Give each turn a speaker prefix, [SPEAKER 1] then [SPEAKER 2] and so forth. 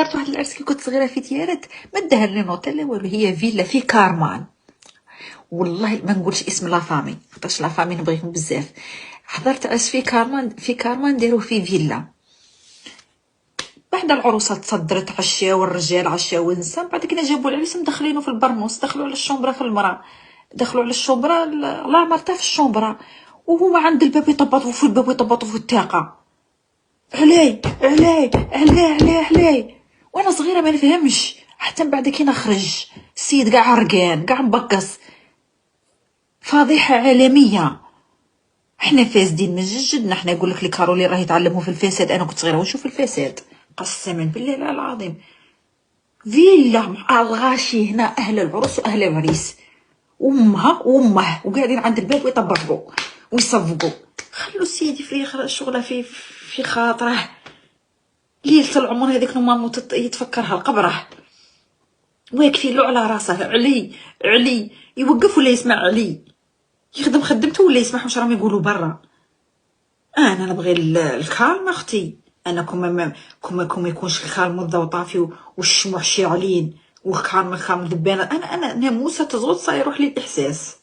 [SPEAKER 1] حضرت واحد العرس كي كنت صغيره في تيارت، ما دهر لي نوتيل لا والو، هي فيلا في كارمان. والله ما نقولش اسم لا فامي خاطرش لا فامي نبغيهم بزاف. حضرت عرس في كارمان، في كارمان داروا فيه فيلا. بعد العروسه تصدرت عشاو الرجال عشاو النساء، بعد كده جابوا العريس مدخلينه في البرنوس، دخلوا على الشومبره في المراه، دخلوا على الشومبره الله عمرتها في الشومبره، وهما عند الباب يطبطوا في الباب ويطبطوا في التاقه. علي علي علي علي علي. وانا صغيره ما نفهمش، حتى من بعد كي نخرج السيد قاع عرقان قاع مبقص، فضيحه عالميه. احنا فاسدين من جدنا. احنا يقول لك الكارولي راهي تعلموا في الفساد، انا كنت صغيره ونشوف الفساد قسما بالله العظيم. فيلا مع الغاشي هنا، اهل العروس واهل العريس وامها وامه، وقاعدين عند الباب ويطبطبوا ويصفقوا. خلوا السيد يفريخ الشغله في خاطره. ليلة العمر هذيك مامو يتفكرها القبره، ويكفي له على راسه. علي علي يوقف ولا يسمع علي، يخدم خدمته ولا يسمع واش راهم يقولوا برا. انا نبغي الكالم اختي. انا كما يكونش الكالم والضو طافي والشموع شاعلين والكالم دبانه. انا ناموسه تزغط صاير يروح لي الاحساس.